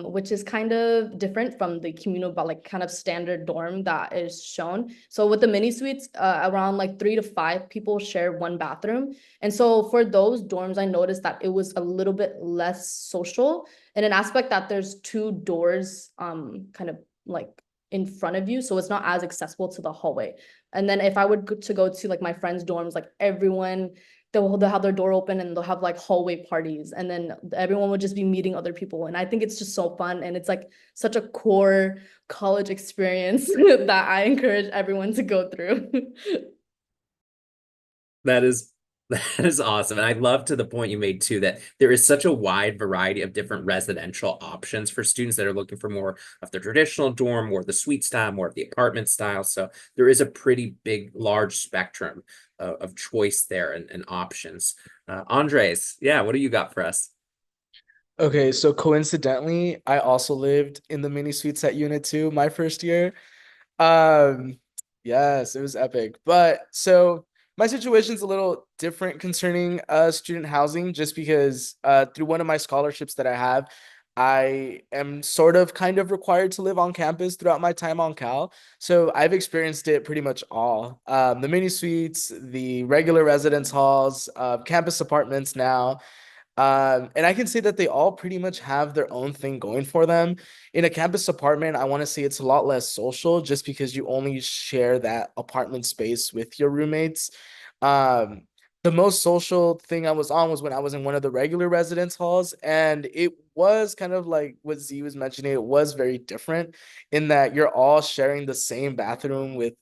which is kind of different from the communal, but like kind of standard dorm that is shown. So with the mini suites, around like 3 to 5 people share one bathroom. And so for those dorms, I noticed that it was a little bit less social in an aspect that there's 2 doors, kind of like in front of you. So it's not as accessible to the hallway. And then if I would to go to like my friends' dorms, like everyone, they'll have their door open and they'll have like hallway parties. And then everyone would just be meeting other people. And I think it's just so fun. And it's like such a core college experience that I encourage everyone to go through. That is that is awesome. And I love to the point you made too, that there is such a wide variety of different residential options for students that are looking for more of the traditional dorm, more of the suite style, more of the apartment style. So there is a pretty big, large spectrum of choice there and options. Andres, yeah, what do you got for us? Okay, so coincidentally, I also lived in the mini suites at Unit 2 my first year. Um, yes, it was epic. But so my situation's a little different concerning student housing, just because through one of my scholarships that I have, I am sort of kind of required to live on campus throughout my time on Cal. So I've experienced it pretty much all. The mini suites, the regular residence halls, campus apartments now. And I can say that they all pretty much have their own thing going for them. In a campus apartment, I want to say it's a lot less social just because you only share that apartment space with your roommates. Um, the most social thing I was on was when I was in one of the regular residence halls, and it was kind of like what Z was mentioning. It was very different in that you're all sharing the same bathroom with,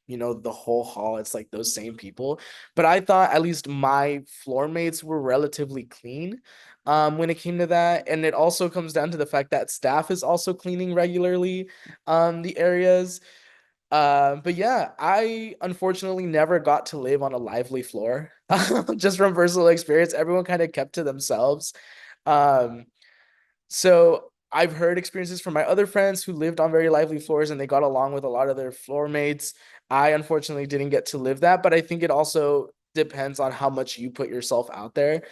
the whole hall. It's like those same people. But I thought at least my floor mates were relatively clean when it came to that. And it also comes down to the fact that staff is also cleaning regularly the areas. But yeah, I unfortunately never got to live on a lively floor. Just from personal experience, everyone kind of kept to themselves. Um, so I've heard experiences from my other friends who lived on very lively floors and they got along with a lot of their floor mates. I unfortunately didn't get to live that, but I think it also depends on how much you put yourself out there.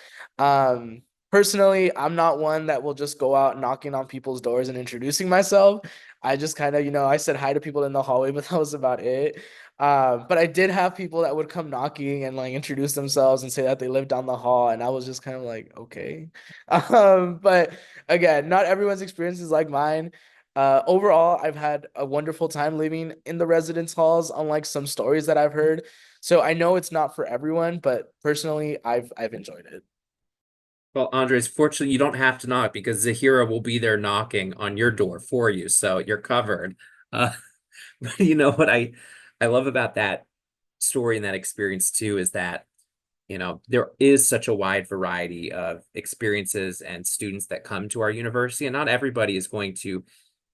Personally, I'm not one that will just go out knocking on people's doors and introducing myself. I just kind of, I said hi to people in the hallway, but that was about it. But I did have people that would come knocking and like introduce themselves and say that they lived down the hall, and I was just kind of like, okay. But again, not everyone's experience is like mine. Overall, I've had a wonderful time living in the residence halls, unlike some stories that I've heard. So I know it's not for everyone, but personally, I've enjoyed it. Well, Andres, fortunately, you don't have to knock because Zahira will be there knocking on your door for you, so you're covered. Uh, but you know what I love about that story and that experience too is that there is such a wide variety of experiences and students that come to our university, and not everybody is going to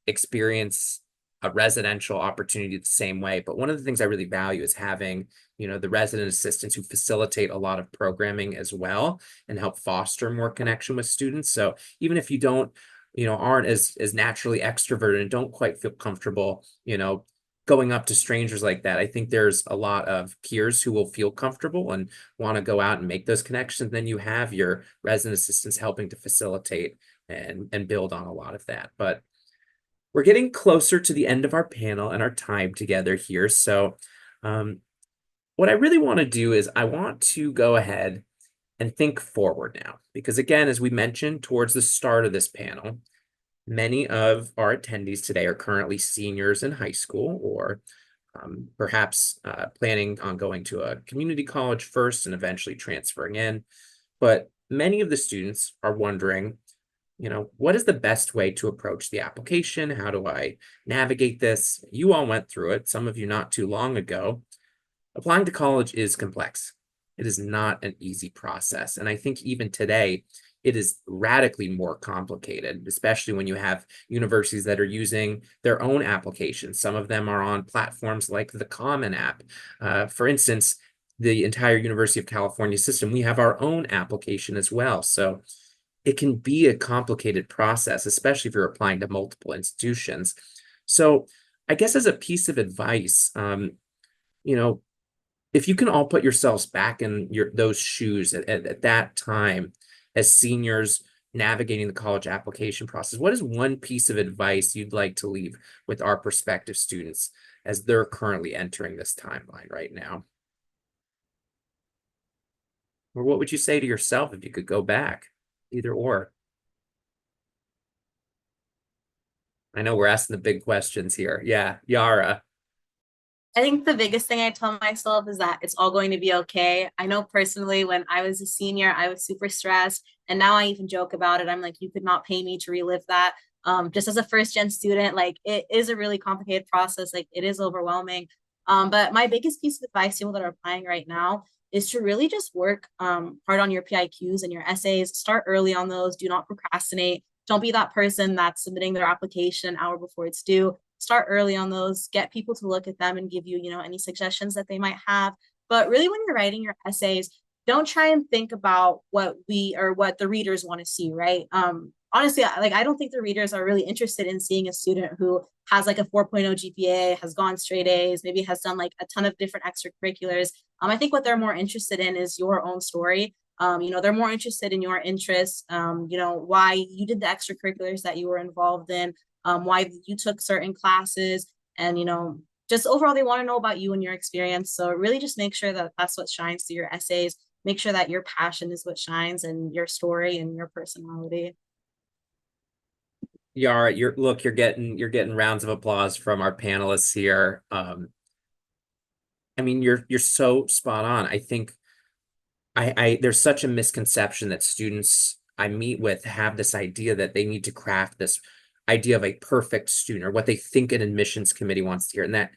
experience a residential opportunity the same way. But one of the things I really value is having, the resident assistants who facilitate a lot of programming as well and help foster more connection with students. So even if you don't, aren't as naturally extroverted and don't quite feel comfortable, going up to strangers like that, I think there's a lot of peers who will feel comfortable and want to go out and make those connections. Then you have your resident assistants helping to facilitate and build on a lot of that. But we're getting closer to the end of our panel and our time together here. So what I really want to do is I want to go ahead and think forward now, because again, as we mentioned towards the start of this panel, many of our attendees today are currently seniors in high school or perhaps planning on going to a community college first and eventually transferring in. But many of the students are wondering, what is the best way to approach the application? How do I navigate this? You all went through it, some of you not too long ago. Applying to college is complex. It is not an easy process. And I think even today, it is radically more complicated, especially when you have universities that are using their own applications. Some of them are on platforms like the Common App. For instance, the entire University of California system, we have our own application as well. So it can be a complicated process, especially if you're applying to multiple institutions. So I guess as a piece of advice, you know, if you can all put yourselves back in those shoes at that time as seniors navigating the college application process, what is one piece of advice you'd like to leave with our prospective students as they're currently entering this timeline right now? Or what would you say to yourself if you could go back? Either or. I know we're asking the big questions here. Yeah, Yara. I think the biggest thing I tell myself is that it's all going to be okay. I know personally when I was a senior, I was super stressed. And now I even joke about it. I'm like, you could not pay me to relive that. Just as a first gen student, like it is a really complicated process. Like it is overwhelming. But my biggest piece of advice to people that are applying right now is to really just work hard on your PIQs and your essays. Start early on those. Do not procrastinate. Don't be that person that's submitting their application an hour before it's due. Start early on those, get people to look at them and give you, any suggestions that they might have. But really, when you're writing your essays, don't try and think about what the readers want to see, right? Honestly, I don't think the readers are really interested in seeing a student who has like a 4.0 GPA, has gone straight A's, maybe has done like a ton of different extracurriculars. I think what they're more interested in is your own story. They're more interested in your interests, why you did the extracurriculars that you were involved in, why you took certain classes, and just overall they want to know about you and your experience. So really just make sure that that's what shines through your essays. Make sure that your passion is what shines and your story and your personality. Yara, you're getting rounds of applause from our panelists here. I mean, you're so spot on. I think there's such a misconception that students I meet with have this idea that they need to craft this idea of a perfect student or what they think an admissions committee wants to hear, and that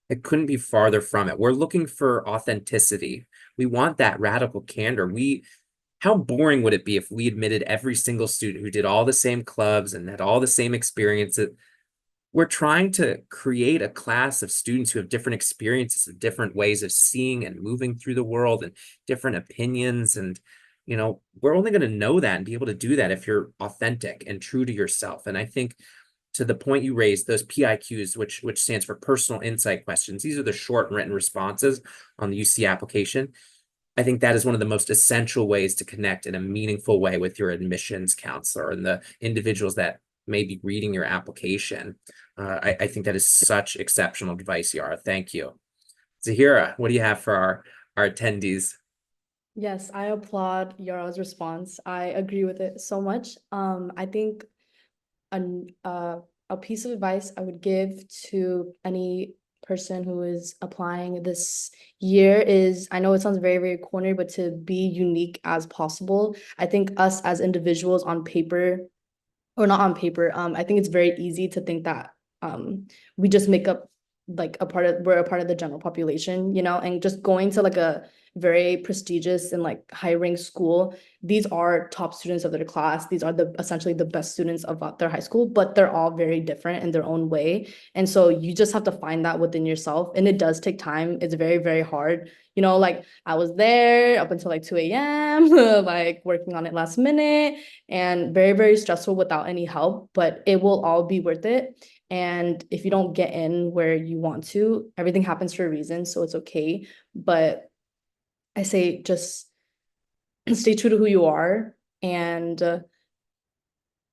it couldn't be farther from it. We're looking for authenticity. We want that radical candor. How boring would it be if we admitted every single student who did all the same clubs and had all the same experiences? We're trying to create a class of students who have different experiences, of different ways of seeing and moving through the world and different opinions. And, we're only going to know that and be able to do that if you're authentic and true to yourself. And I think to the point you raised, those PIQs, which stands for personal insight questions, these are the short written responses on the UC application. I think that is one of the most essential ways to connect in a meaningful way with your admissions counselor and the individuals that may be reading your application. I think that is such exceptional advice, Yara. Thank you. Zahira, what do you have for our attendees? Yes, I applaud Yara's response. I agree with it so much. I think a piece of advice I would give to any person who is applying this year is, I know it sounds very, very corny, but to be unique as possible. I think us as individuals on paper, or not on paper, I think it's very easy to think that we just make up like we're a part of the general population, and just going to like a very prestigious and like high ranked school, these are top students of their class. These are essentially the best students of their high school, but they're all very different in their own way. And so you just have to find that within yourself. And it does take time. It's very, very hard. Like I was there up until like 2 a.m., like working on it last minute, and very, very stressful without any help, but it will all be worth it. And if you don't get in where you want to, everything happens for a reason, so it's okay. But I say just stay true to who you are, and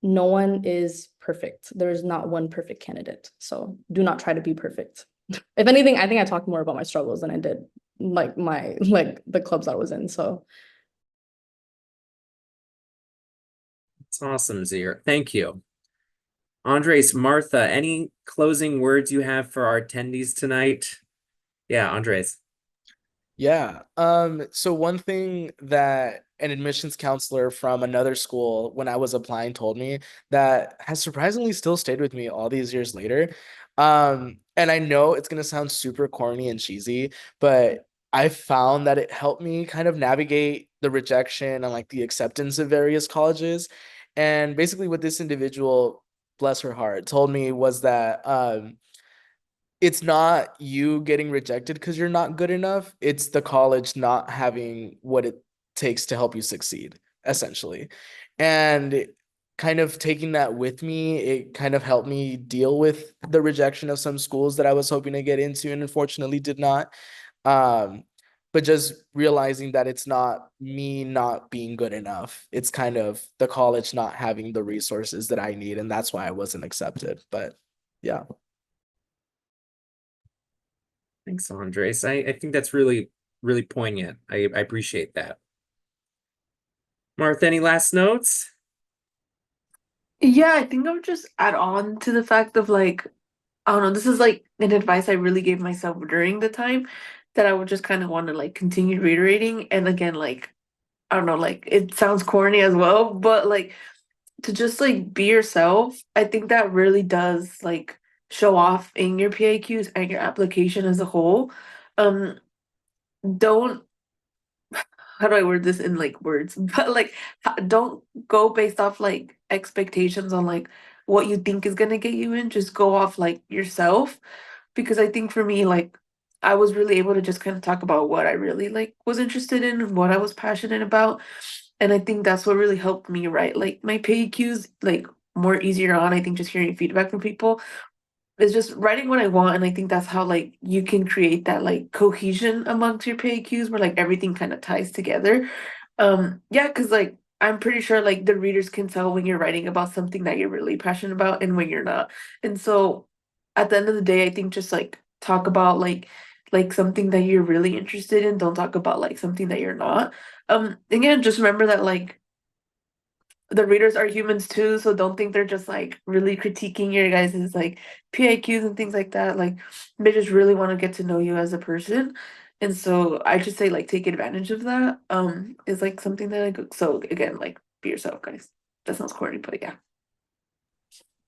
no one is perfect. There's not one perfect candidate, so do not try to be perfect. If anything, I think I talked more about my struggles than I did like the clubs I was in. So It's awesome, Zahira. Thank you. Andres, Martha, any closing words you have for our attendees tonight? Yeah, Andres. Yeah. So one thing that an admissions counselor from another school when I was applying told me that has surprisingly still stayed with me all these years later. And I know it's gonna sound super corny and cheesy, but I found that it helped me kind of navigate the rejection and like the acceptance of various colleges. And basically what this individual, bless her heart, told me was that it's not you getting rejected because you're not good enough. It's the college not having what it takes to help you succeed, essentially. And kind of taking that with me, it kind of helped me deal with the rejection of some schools that I was hoping to get into and unfortunately did not. Um, but just realizing that it's not me not being good enough. It's kind of the college not having the resources that I need, and that's why I wasn't accepted. But yeah. Thanks, Andres. I think that's really, really poignant. I appreciate that. Martha, any last notes? Yeah, I think I would just add on to the fact of like, I don't know, this is like an advice I really gave myself during the time that I would just kind of want to like continue reiterating. And again, like, I don't know, like it sounds corny as well, but like to just like be yourself, I think that really does like show off in your PAQs and your application as a whole. Um, don't how do I word this in like words? But like, don't go based off like expectations on like what you think is gonna get you in. Just go off like yourself, because I think for me, like, I was really able to just kind of talk about what I really like was interested in and what I was passionate about, and I think that's what really helped me write like my PAQs like more easier on. I think just hearing feedback from people is just writing what I want, and I think that's how like you can create that like cohesion amongst your PAQs where like everything kind of ties together. Yeah, because like I'm pretty sure like the readers can tell when you're writing about something that you're really passionate about and when you're not. And so at the end of the day, I think just like talk about like something that you're really interested in. Don't talk about like something that you're not. Again, just remember that like the readers are humans too, so don't think they're just like really critiquing your guys' like PIQs and things like that. Like they just really want to get to know you as a person. And so I just say like take advantage of that. Is like something that I go so again, like be yourself, guys. That sounds corny, but yeah.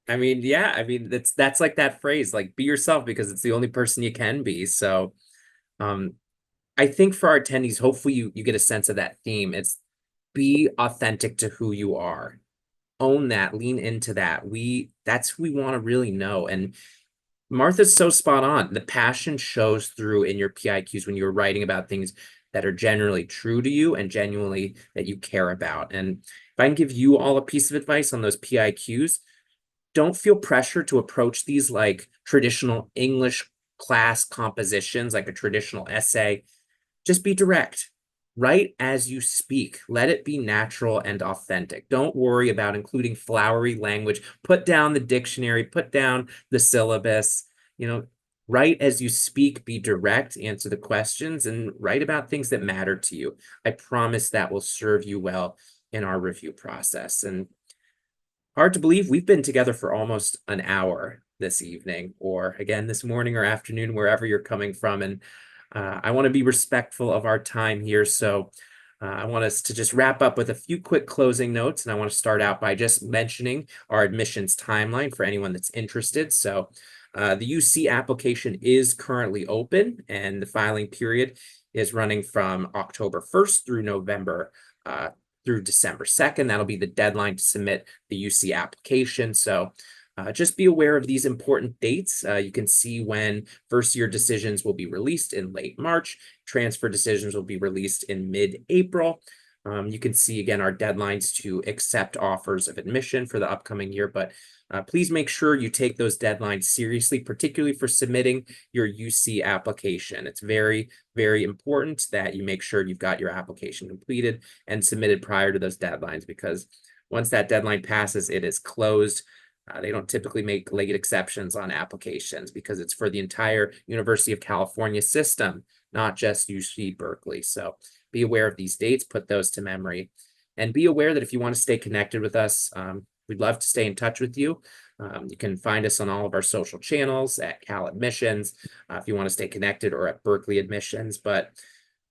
I mean, yeah, I mean that's like that phrase, like be yourself because it's the only person you can be. So um I think for our attendees, hopefully you get a sense of that theme. It's be authentic to who you are. Own that, lean into that. That's who we want to really know. And Martha's so spot on. The passion shows through in your PIQs when you're writing about things that are generally true to you and genuinely that you care about. And if I can give you all a piece of advice on those PIQs, don't feel pressure to approach these like traditional English class compositions, like a traditional essay. Just be direct. Write as you speak. Let it be natural and authentic. Don't worry about including flowery language. Put down the dictionary, put down the syllabus. Write as you speak, be direct, answer the questions, and write about things that matter to you. I promise that will serve you well in our review process. And hard to believe we've been together for almost an hour this evening, or again, this morning or afternoon, wherever you're coming from. And I want to be respectful of our time here. So I want us to just wrap up with a few quick closing notes. And I want to start out by just mentioning our admissions timeline for anyone that's interested. So the UC application is currently open, and the filing period is running from October 1st through November through December 2nd. That'll be the deadline to submit the UC application. So just be aware of these important dates. You can see when first year decisions will be released in late March. Transfer decisions will be released in mid-April. You can see again our deadlines to accept offers of admission for the upcoming year, but please make sure you take those deadlines seriously, particularly for submitting your UC application. It's very, very important that you make sure you've got your application completed and submitted prior to those deadlines, because once that deadline passes, it is closed. They don't typically make late exceptions on applications because it's for the entire University of California system, not just UC Berkeley. So be aware of these dates, put those to memory, and be aware that if you want to stay connected with us, we'd love to stay in touch with you. You can find us on all of our social channels at Cal Admissions, if you want to stay connected, or at Berkeley Admissions. But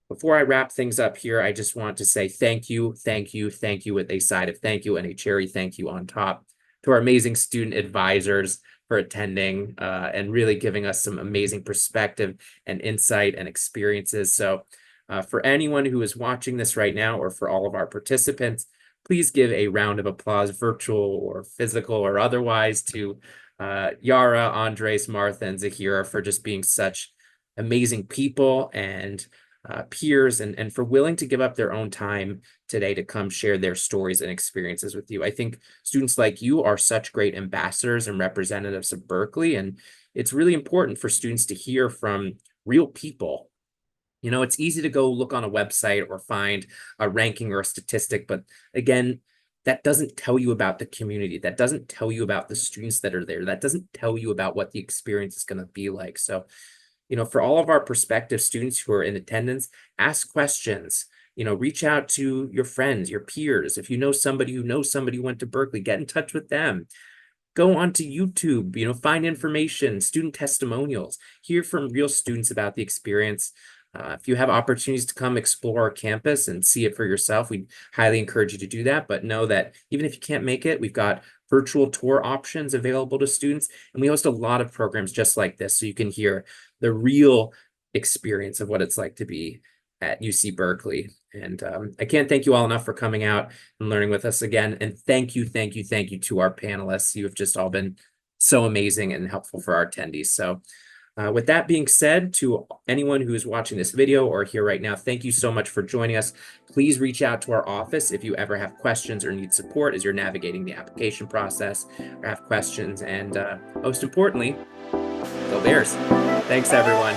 before I wrap things up here, I just want to say thank you with a side of thank you and a cherry thank you on top to our amazing student advisors for attending and really giving us some amazing perspective and insight and experiences. So for anyone who is watching this right now, or for all of our participants, please give a round of applause, virtual or physical or otherwise, to Yara, Andres, Martha, and Zahira for just being such amazing people and peers, and for willing to give up their own time today to come share their stories and experiences with you. I think students like you are such great ambassadors and representatives of Berkeley, and it's really important for students to hear from real people. You know, it's easy to go look on a website or find a ranking or a statistic, but again, that doesn't tell you about the community. That doesn't tell you about the students that are there. That doesn't tell you about what the experience is going to be like. So, you know, for all of our prospective students who are in attendance, ask questions. You know, reach out to your friends, your peers. If you know somebody who knows somebody who went to Berkeley, get in touch with them. Go onto YouTube, you know, find information, student testimonials, hear from real students about the experience. If you have opportunities to come explore our campus and see it for yourself, we highly encourage you to do that. But know that even if you can't make it, we've got virtual tour options available to students, and we host a lot of programs just like this, so you can hear the real experience of what it's like to be at UC Berkeley. And I can't thank you all enough for coming out and learning with us again. And thank you to our panelists. You have just all been so amazing and helpful for our attendees. So with that being said, to anyone who is watching this video or here right now, thank you so much for joining us. Please reach out to our office if you ever have questions or need support as you're navigating the application process or have questions. And most importantly, go Bears. Thanks, everyone.